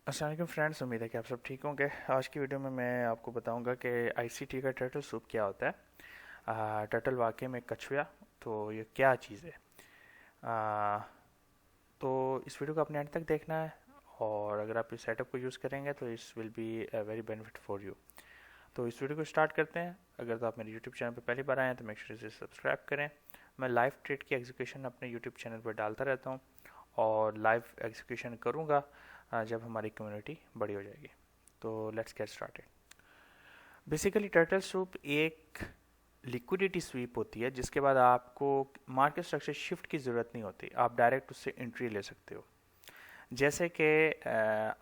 अस्सलाम वालेकुम फ्रेंड्स, उम्मीद है कि आप सब ठीक होंगे। आज की वीडियो में मैं आपको बताऊंगा कि आईसीटी का टर्टल सूप क्या होता है। टर्टल वाकई में कछुआ, तो ये क्या चीज़ है। आ, तो इस वीडियो को अपने एंड तक देखना है, और अगर आप इस सेटअप को यूज़ करेंगे तो इस will be very benefit for you. तो इस वीडियो को स्टार्ट करते हैं। अगर तो आप मेरे यूट्यूब चैनल पर पहली बार आए हैं तो मेक श्योर इसे सब्सक्राइब करें। मैं लाइव ट्रेड की एग्जीक्यूशन अपने यूट्यूब चैनल पर डालता रहता हूँ, और लाइव एग्जीक्यूशन करूँगा जब हमारी कम्युनिटी बड़ी हो जाएगी। तो let's get started. Basically turtle soup एक लिक्विडिटी स्वीप होती है, जिसके बाद आपको मार्केट स्ट्रक्चर शिफ्ट की ज़रूरत नहीं होती, आप डायरेक्ट उससे एंट्री ले सकते हो। जैसे कि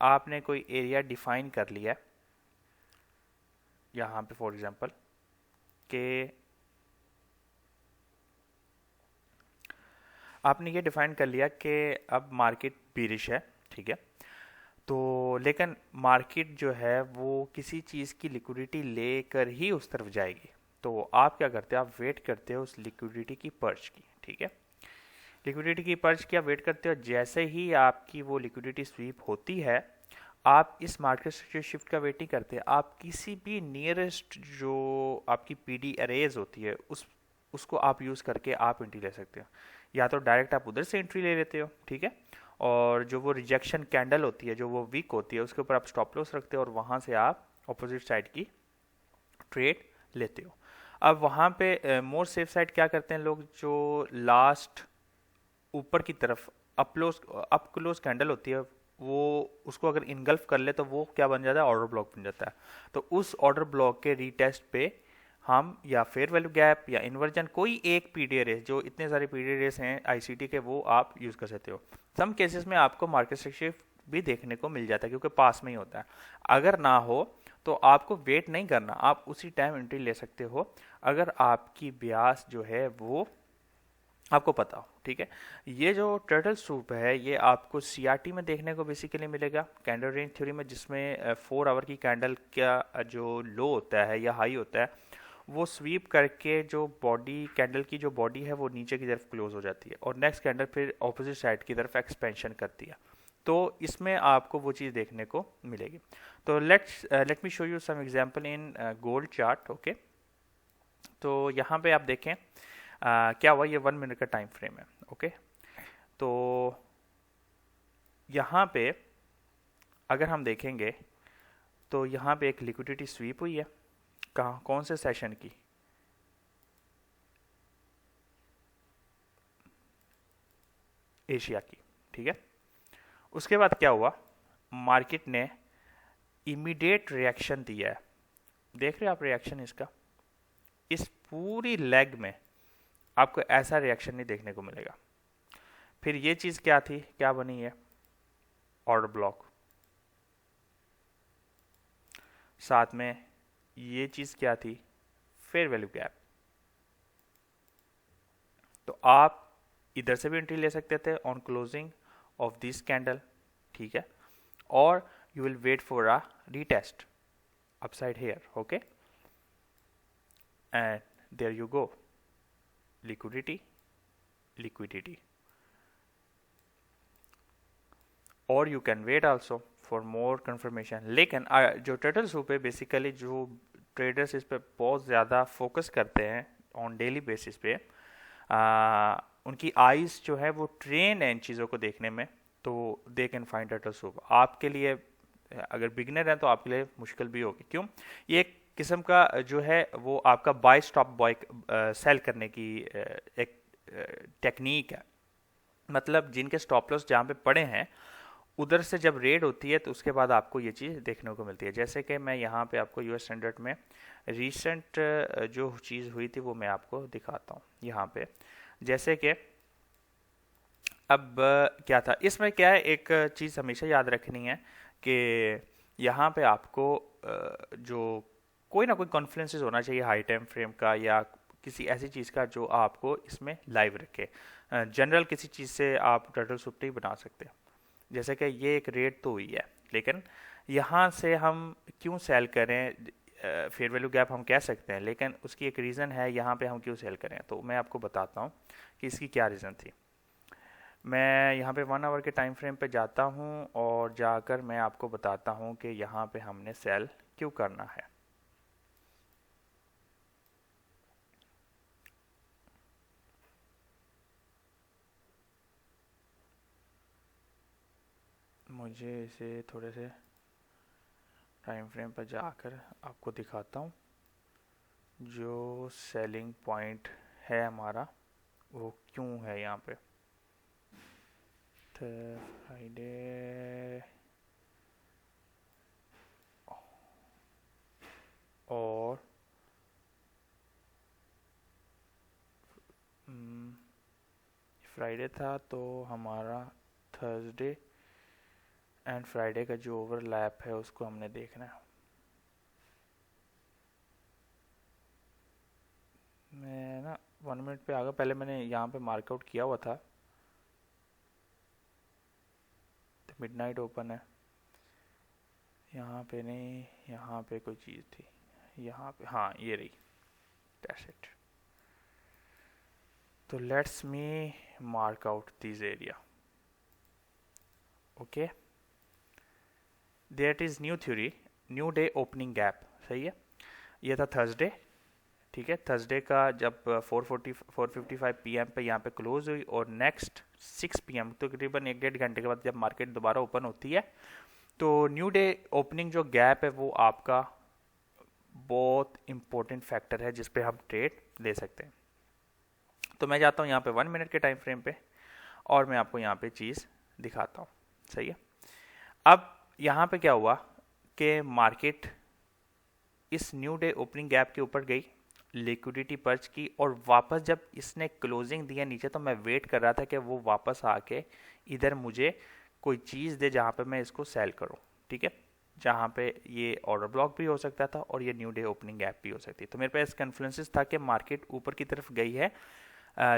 आपने कोई एरिया डिफाइन कर लिया यहाँ पे, फॉर एग्जांपल कि आपने ये डिफाइन कर लिया कि अब मार्केट बीरिश है, ठीक है। तो लेकिन मार्केट जो है वो किसी चीज़ की लिक्विडिटी लेकर ही उस तरफ जाएगी। तो आप क्या करते हो, आप वेट करते हो उस लिक्विडिटी की पर्च की, ठीक है। लिक्विडिटी की पर्च की आप वेट करते हो। जैसे ही आपकी वो लिक्विडिटी स्वीप होती है, आप इस मार्केट स्ट्रक्चर शिफ्ट का वेट नहीं करते, आप किसी भी नियरेस्ट जो आपकी पीडी अरेज होती है उसको आप यूज़ करके आप एंट्री ले सकते हो। या तो डायरेक्ट आप उधर से एंट्री ले लेते हो, ठीक है। और जो वो रिजेक्शन कैंडल होती है, जो वो वीक होती है, उसके ऊपर आप स्टॉप लॉस रखते हो और वहाँ से आप अपोजिट साइड की ट्रेड लेते हो। अब वहाँ पे मोर सेफ साइड क्या करते हैं लोग, जो लास्ट ऊपर की तरफ अप क्लोज कैंडल होती है, वो उसको अगर इनगल्फ कर ले तो वो क्या बन जाता है, ऑर्डर ब्लॉक बन जाता है। तो उस ऑर्डर ब्लॉक के रीटेस्ट पे हम या फेयर वैल्यू गैप या इन्वर्जन, कोई एक पीडीए रेस, जो इतने सारे पीडीए रेस हैं आईसीटी के, वो आप यूज़ कर सकते हो। सम केसेस में आपको मार्केट स्ट्रक्चर भी देखने को मिल जाता है, क्योंकि पास में ही होता है। अगर ना हो तो आपको वेट नहीं करना, आप उसी टाइम एंट्री ले सकते हो, अगर आपकी ब्यास जो है वो आपको पता हो, ठीक है। ये जो टर्टल सूप है, ये आपको सीआरटी में देखने को बेसिकली मिलेगा, कैंडल रेंज थ्योरी में, जिसमें 4 आवर की कैंडल का जो लो होता है या हाई होता है, वो स्वीप करके जो बॉडी, कैंडल की जो बॉडी है वो नीचे की तरफ क्लोज हो जाती है, और नेक्स्ट कैंडल फिर ऑपोजिट साइड की तरफ एक्सपेंशन करती है। तो इसमें आपको वो चीज़ देखने को मिलेगी। तो let me show you some example in gold chart, okay. तो यहाँ पे आप देखें क्या हुआ, ये 1 मिनट का टाइम फ्रेम है, ओके। तो यहाँ पे अगर हम देखेंगे तो यहाँ पे एक लिक्विडिटी स्वीप हुई है, कहाँ, कौन से सेशन की, एशिया की, ठीक है। उसके बाद क्या हुआ, मार्केट ने इमीडिएट रिएक्शन दिया है। देख रहे हो आप रिएक्शन इसका, इस पूरी लेग में आपको ऐसा रिएक्शन नहीं देखने को मिलेगा। फिर ये चीज़ क्या थी, क्या बनी है, ऑर्डर ब्लॉक। साथ में ये चीज़ क्या थी, फेयर वैल्यू गैप। तो आप इधर से भी एंट्री ले सकते थे on closing of this candle, ठीक है। और you will wait for a retest upside here, okay. And there you go, liquidity, liquidity. और you can wait also for more confirmation. लेकिन जो टर्टल सूप है, बेसिकली जो ट्रेडर्स इस पे बहुत ज़्यादा फोकस करते हैं ऑन डेली बेसिस पे, उनकी आइज़ जो है वो ट्रेन है इन चीज़ों को देखने में, तो they can find turtle soup. आपके लिए अगर बिगनर है तो आपके लिए मुश्किल भी होगी। क्यों, ये एक किस्म का जो है वो आपका बाय स्टॉप बॉय सेल करने की एक टेक्निक है। मतलब जिनके स्टॉप लॉस जहाँ पे पड़े हैं, उधर से जब रेड होती है तो उसके बाद आपको ये चीज़ देखने को मिलती है। जैसे कि मैं यहाँ पे आपको यूएस स्टैंडर्ड में रीसेंट जो चीज़ हुई थी वो मैं आपको दिखाता हूँ यहाँ पे। जैसे कि अब क्या था इसमें, क्या है, एक चीज़ हमेशा याद रखनी है कि यहाँ पे आपको जो कोई ना कोई कॉन्फ्लुएंसेस होना चाहिए हाई टाइम फ्रेम का, या किसी ऐसी चीज़ का जो आपको इसमें लाइव रखे। जनरल किसी चीज़ से आप टर्टल सूप नहीं बना सकते। जैसे कि ये एक रेट तो हुई है, लेकिन यहाँ से हम क्यों सेल करें, फेयर वैल्यू गैप हम कह सकते हैं, लेकिन उसकी एक रीज़न है यहाँ पे हम क्यों सेल करें। तो मैं आपको बताता हूँ कि इसकी क्या रीज़न थी। मैं यहाँ पे 1 आवर के टाइम फ्रेम पे जाता हूँ और जाकर मैं आपको बताता हूँ कि यहाँ पे हमने सेल क्यों करना है। मुझे इसे थोड़े से टाइम फ्रेम पर जाकर आपको दिखाता हूँ जो सेलिंग पॉइंट है हमारा वो क्यों है यहाँ पे। फ्राइडे और फ्राइडे था तो हमारा थर्सडे एंड फ्राइडे का जो ओवरलैप है उसको हमने देखना है। मैं ना 1 मिनट पे आ गया, पहले मैंने यहाँ पे मार्कआउट किया हुआ था तो मिडनाइट ओपन है। यहाँ पे नहीं, यहाँ पे कोई चीज़ थी, यहाँ पे हाँ ये रही, दैट्स इट। तो let's me mark out this area. Okay, that is new theory, new day opening gap. सही है, ये था थर्सडे। ठीक है, थर्सडे का जब 4:55 PM पे यहाँ पे क्लोज हुई और नेक्स्ट 6 PM तो तकरीबन 1-1.5 घंटे के बाद जब मार्केट दोबारा ओपन होती है तो न्यू डे ओपनिंग जो गैप है वो आपका बहुत इंपॉर्टेंट फैक्टर है जिस पे हम ट्रेड ले सकते हैं। तो मैं जाता हूँ यहाँ पे 1 मिनट के टाइम फ्रेम पे और मैं आपको यहाँ पे चीज़ दिखाता हूँ। सही है, अब यहाँ पे क्या हुआ कि मार्केट इस न्यू डे ओपनिंग गैप के ऊपर गई, लिक्विडिटी पर्च की और वापस जब इसने क्लोजिंग दिया नीचे तो मैं वेट कर रहा था कि वो वापस आके इधर मुझे कोई चीज़ दे जहाँ पे मैं इसको सेल करूँ। ठीक है, जहाँ पे ये ऑर्डर ब्लॉक भी हो सकता था और ये न्यू डे ओपनिंग गैप भी हो सकती है। तो मेरे पास कन्फ्लुएंसेस था कि मार्केट ऊपर की तरफ गई है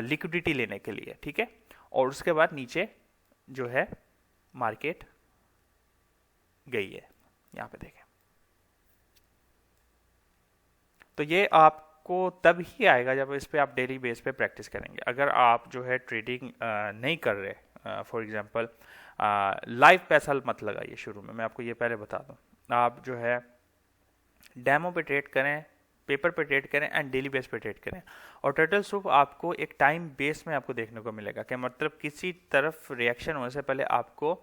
लिक्विडिटी लेने के लिए। ठीक है, और उसके बाद नीचे जो है मार्केट गई है, यहाँ पे देखें। तो ये आपको तब ही आएगा जब इस पे आप डेली बेस पे प्रैक्टिस करेंगे। अगर आप जो है ट्रेडिंग नहीं कर रहे, फॉर एग्जांपल लाइव पैसा मत लगाइए शुरू में, मैं आपको ये पहले बता दूं। आप जो है डेमो पे ट्रेड करें, पेपर पे ट्रेड करें एंड डेली बेस पे ट्रेड करें। और टर्टल सूप आपको एक टाइम बेस में आपको देखने को मिलेगा कि मतलब किसी तरफ रिएक्शन होने से पहले आपको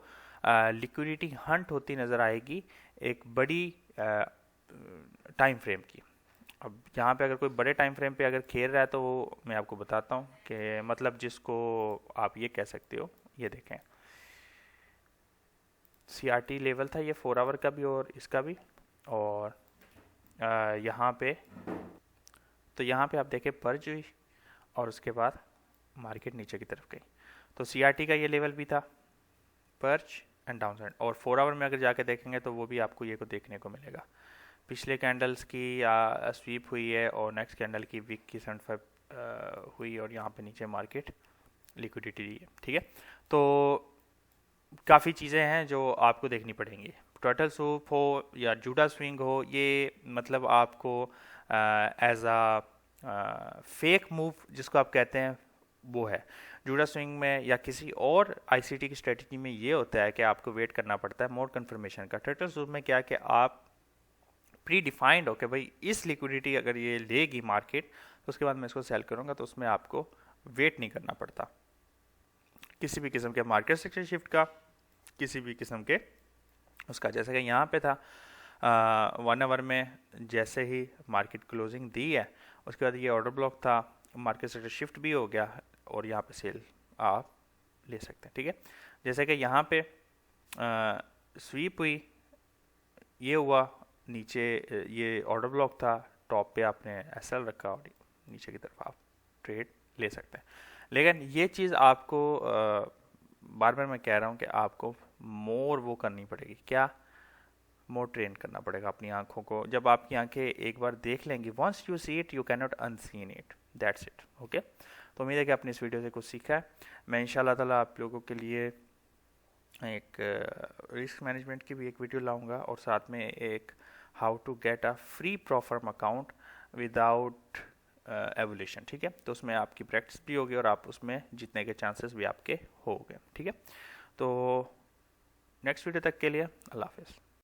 लिक्विडिटी हंट होती नज़र आएगी एक बड़ी टाइम फ्रेम की। अब यहाँ पे अगर कोई बड़े टाइम फ्रेम पे अगर खेल रहा है तो वो मैं आपको बताता हूँ कि मतलब जिसको आप ये कह सकते हो। ये देखें, CRT लेवल था ये 4 आवर का भी और इसका भी, और यहाँ पे तो यहाँ पे आप देखें पर्ज हुई और उसके बाद मार्केट नीचे की तरफ गई। तो CRT का ये लेवल भी था, पर्ज एंड डाउन साइड। और 4 आवर में अगर जाके देखेंगे तो वो भी आपको ये को देखने को मिलेगा। पिछले कैंडल्स की स्वीप हुई है और नेक्स्ट कैंडल की वीक की 75 हुई और यहाँ पे नीचे मार्केट लिक्विडिटी दी है। ठीक है, तो काफ़ी चीज़ें हैं जो आपको देखनी पड़ेंगी। टर्टल सूप हो या जूडा स्विंग हो, ये मतलब आपको एज आ फेक मूव जिसको आप कहते हैं वो है। जूडा स्विंग में या किसी और ICT की स्ट्रेटजी में ये होता है कि आपको वेट करना पड़ता है मोर कन्फर्मेशन का। टर्टल सूप में क्या कि आप प्री डिफाइंड हो कि भाई इस लिक्विडिटी अगर ये लेगी मार्केट तो उसके बाद मैं इसको सेल करूँगा, तो उसमें आपको वेट नहीं करना पड़ता किसी भी किस्म के मार्केट सेक्टर शिफ्ट का, किसी भी किस्म के उसका। जैसे कि यहाँ पे था 1 आवर में जैसे ही मार्केट क्लोजिंग दी है उसके बाद ये ऑर्डर ब्लॉक था, मार्केट सेक्टर शिफ्ट भी हो गया और यहाँ पे सेल आप ले सकते हैं। ठीक है, जैसे कि यहाँ पे स्वीप हुई, ये हुआ, नीचे ये ऑर्डर ब्लॉक था, टॉप पे आपने SL रखा और नीचे की तरफ आप ट्रेड ले सकते हैं। लेकिन ये चीज़ आपको बार बार मैं कह रहा हूँ कि आपको मोर वो करनी पड़ेगी, क्या मोर ट्रेन करना पड़ेगा अपनी आंखों को। जब आपकी आंखें एक बार देख लेंगी, once you see it you can not unseen it, that's it. Okay, तो उम्मीद है कि आपने इस वीडियो से कुछ सीखा है। मैं इंशाल्लाह ताला आप लोगों के लिए एक रिस्क मैनेजमेंट की भी एक वीडियो लाऊंगा और साथ में एक how to get a free pro firm account without evolution, ठीक है। तो उसमें आपकी प्रैक्टिस भी होगी और आप उसमें जीतने के चांसेस भी आपके हो गए, ठीक है। तो नेक्स्ट वीडियो तक के लिए अल्लाह हाफिज़।